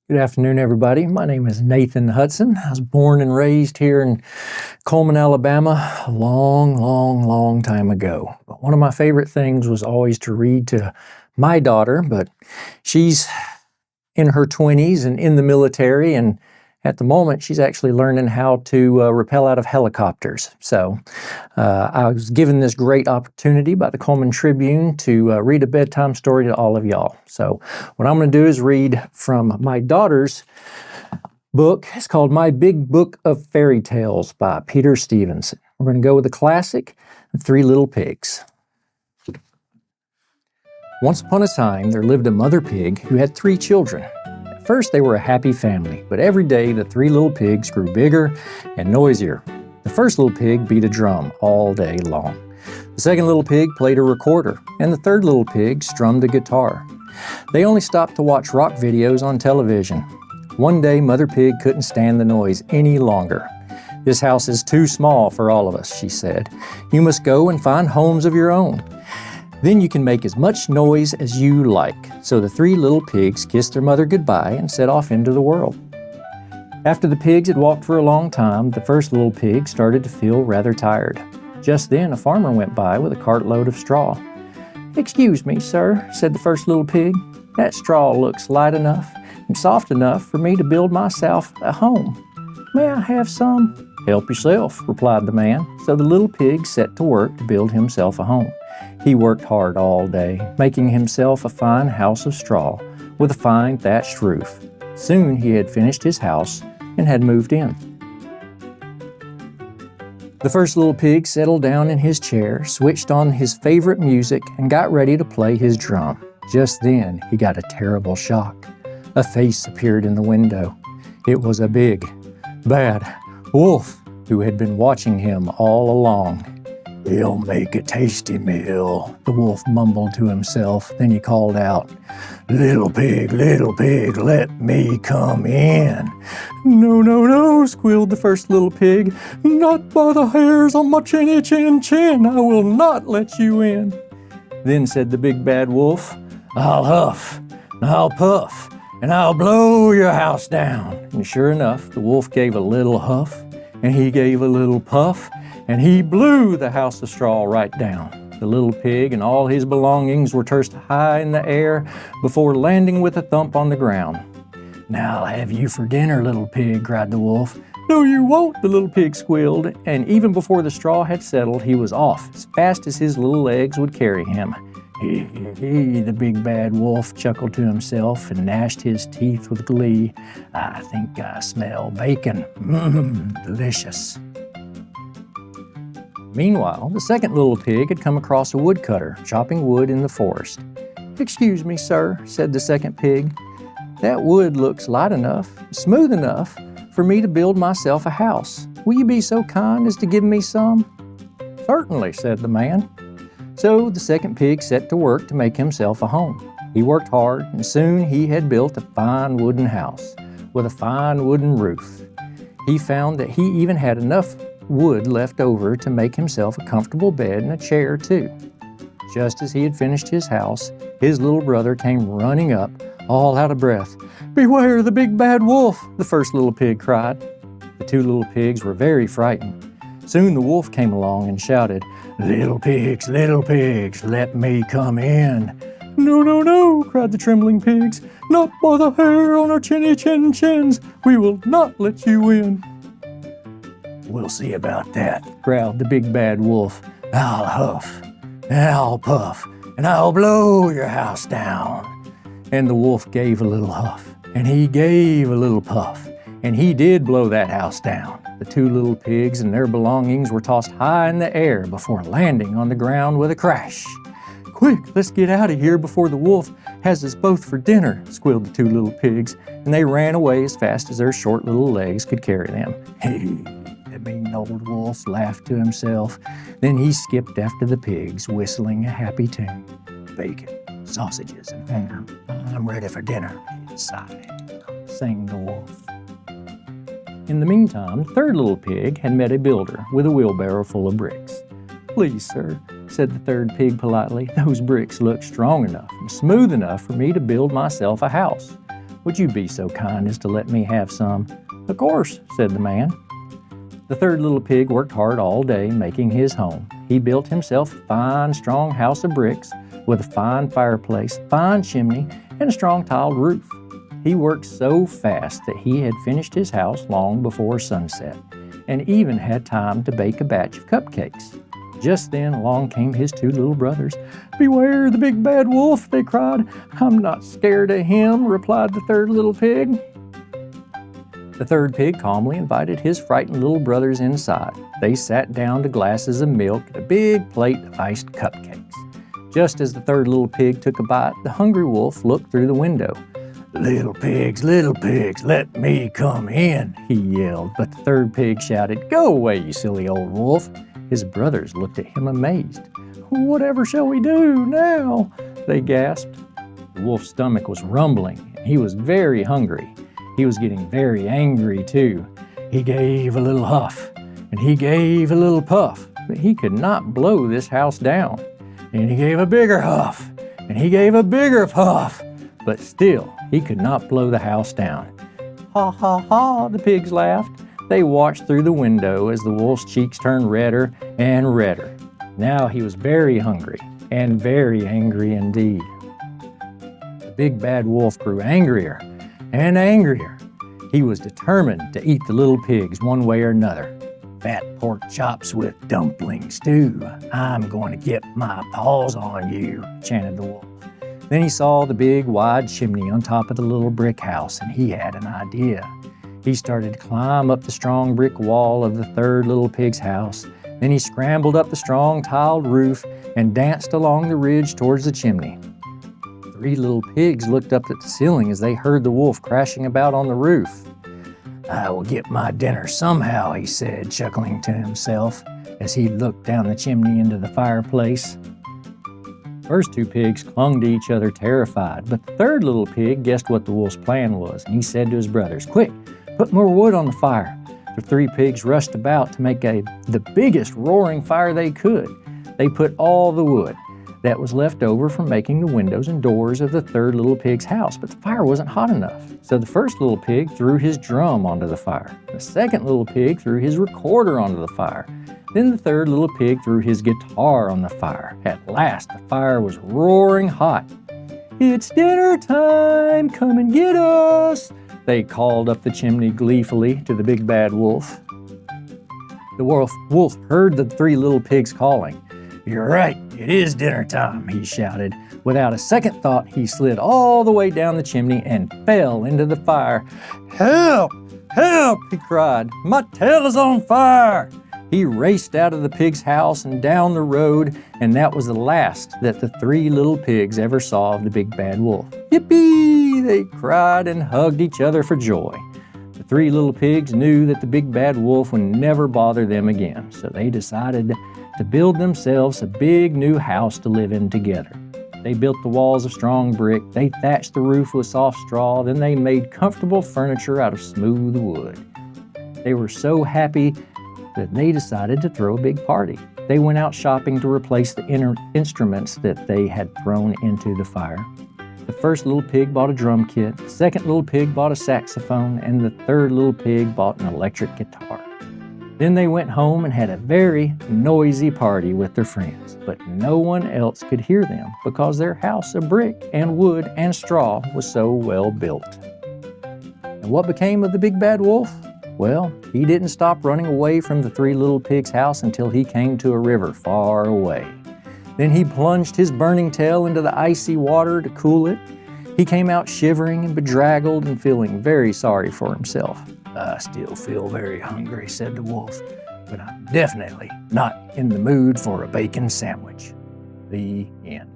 Good afternoon, everybody. My name is Nathan Hudson. I was born and raised here in Cullman, Alabama, a long time ago. But one of my favorite things was always to read to my daughter, but she's in her 20s and in the military, and at the moment, she's actually learning how to rappel out of helicopters. So I was given this great opportunity by the Cullman Tribune to read a bedtime story to all of y'all. So what I'm going to do is read from my daughter's book. It's called My Big Book of Fairy Tales by Peter Stevenson. We're going to go with the classic, Three Little Pigs. Once upon a time, there lived a mother pig who had 3 children. First, they were a happy family, but every day the 3 little pigs grew bigger and noisier. The first little pig beat a drum all day long. The second little pig played a recorder, and the third little pig strummed a guitar. They only stopped to watch rock videos on television. One day, Mother Pig couldn't stand the noise any longer. "This house is too small for all of us," she said. "You must go and find homes of your own. Then you can make as much noise as you like." So the 3 little pigs kissed their mother goodbye and set off into the world. After the pigs had walked for a long time, the first little pig started to feel rather tired. Just then a farmer went by with a cartload of straw. "Excuse me, sir," said the first little pig. "That straw looks light enough and soft enough for me to build myself a home. May I have some?" "Help yourself," replied the man. So the little pig set to work to build himself a home. He worked hard all day, making himself a fine house of straw with a fine thatched roof. Soon he had finished his house and had moved in. The first little pig settled down in his chair, switched on his favorite music, and got ready to play his drum. Just then he got a terrible shock. A face appeared in the window. It was a big, bad wolf who had been watching him all along. "He'll make a tasty meal," the wolf mumbled to himself. Then he called out, little pig, let me come in." No, squealed the first little pig. "Not by the hairs on my chinny chin. I will not let you in." Then said the big bad wolf, "I'll huff, and I'll puff, and I'll blow your house down." And sure enough, the wolf gave a little huff, and he gave a little puff, and he blew the house of straw right down. The little pig and all his belongings were tossed high in the air before landing with a thump on the ground. "Now I'll have you for dinner, little pig," cried the wolf. "No, you won't," the little pig squealed, and even before the straw had settled, he was off as fast as his little legs would carry him. He, the big bad wolf chuckled to himself and gnashed his teeth with glee. "I think I smell bacon. Delicious." Meanwhile, the second little pig had come across a woodcutter chopping wood in the forest. "Excuse me, sir," said the second pig. "That wood looks light enough, smooth enough for me to build myself a house. Will you be so kind as to give me some?" "Certainly," said the man. So the second pig set to work to make himself a home. He worked hard, and soon he had built a fine wooden house with a fine wooden roof. He found that he even had enough wood left over to make himself a comfortable bed and a chair too. Just as he had finished his house, his little brother came running up, all out of breath. "Beware the big bad wolf," the first little pig cried. The 2 little pigs were very frightened. Soon the wolf came along and shouted, little pigs, let me come in." No, cried the trembling pigs. "Not by the hair on our chinny chins. We will not let you in." "We'll see about that," growled the big bad wolf. "I'll huff, and I'll puff, and I'll blow your house down." And the wolf gave a little huff, and he gave a little puff, and he did blow that house down. The 2 little pigs and their belongings were tossed high in the air before landing on the ground with a crash. "Quick, let's get out of here before the wolf has us both for dinner," squealed the 2 little pigs, and they ran away as fast as their short little legs could carry them. The mean old wolf laughed to himself. Then he skipped after the pigs, whistling a happy tune. "Bacon, sausages, and ham. I'm ready for dinner," he decided, sang the wolf. In the meantime, the third little pig had met a builder with a wheelbarrow full of bricks. "Please, sir," said the third pig politely, "those bricks look strong enough and smooth enough for me to build myself a house. Would you be so kind as to let me have some?" "Of course," said the man. The third little pig worked hard all day making his home. He built himself a fine, strong house of bricks with a fine fireplace, fine chimney, and a strong tiled roof. He worked so fast that he had finished his house long before sunset, and even had time to bake a batch of cupcakes. Just then along came his two little brothers. "Beware the big bad wolf," they cried. "I'm not scared of him," replied the third little pig. The third pig calmly invited his frightened little brothers inside. They sat down to glasses of milk and a big plate of iced cupcakes. Just as the third little pig took a bite, the hungry wolf looked through the window. Little pigs, let me come in," he yelled. But the third pig shouted, "Go away, you silly old wolf." His brothers looked at him amazed. "Whatever shall we do now?" they gasped. The wolf's stomach was rumbling, and he was very hungry. He was getting very angry, too. He gave a little huff, and he gave a little puff, but he could not blow this house down. And he gave a bigger huff, and he gave a bigger puff, but still he could not blow the house down. "Ha ha ha," the pigs laughed. They watched through the window as the wolf's cheeks turned redder and redder. Now he was very hungry and very angry indeed. The big bad wolf grew angrier and angrier. He was determined to eat the little pigs one way or another. "Fat pork chops with dumplings too. I'm going to get my paws on you," chanted the wolf. Then he saw the big wide chimney on top of the little brick house, and he had an idea. He started to climb up the strong brick wall of the third little pig's house. Then he scrambled up the strong tiled roof and danced along the ridge towards the chimney. Three little pigs looked up at the ceiling as they heard the wolf crashing about on the roof. "I will get my dinner somehow," he said, chuckling to himself as he looked down the chimney into the fireplace. First two pigs clung to each other terrified, but the third little pig guessed what the wolf's plan was, and he said to his brothers, "Quick, put more wood on the fire." The three pigs rushed about to make the biggest roaring fire they could. They put all the wood that was left over from making the windows and doors of the third little pig's house, but the fire wasn't hot enough. So the first little pig threw his drum onto the fire. The second little pig threw his recorder onto the fire. Then the third little pig threw his guitar on the fire. At last, the fire was roaring hot. "It's dinner time, come and get us," they called up the chimney gleefully to the big bad wolf. The wolf heard the three little pigs calling. "You're right, it is dinner time," he shouted. Without a second thought, he slid all the way down the chimney and fell into the fire. "Help! Help!" he cried. "My tail is on fire!" He raced out of the pig's house and down the road, and that was the last that the three little pigs ever saw of the big bad wolf. "Yippee!" they cried and hugged each other for joy. The three little pigs knew that the big bad wolf would never bother them again, so they decided to build themselves a big new house to live in together. They built the walls of strong brick, they thatched the roof with soft straw, then they made comfortable furniture out of smooth wood. They were so happy that they decided to throw a big party. They went out shopping to replace the instruments that they had thrown into the fire. The first little pig bought a drum kit, the second little pig bought a saxophone, and the third little pig bought an electric guitar. Then they went home and had a very noisy party with their friends, but no one else could hear them because their house of brick and wood and straw was so well built. And what became of the big bad wolf? Well, he didn't stop running away from the three little pigs' house until he came to a river far away. Then he plunged his burning tail into the icy water to cool it. He came out shivering and bedraggled and feeling very sorry for himself. "I still feel very hungry," said the wolf, "but I'm definitely not in the mood for a bacon sandwich." The end.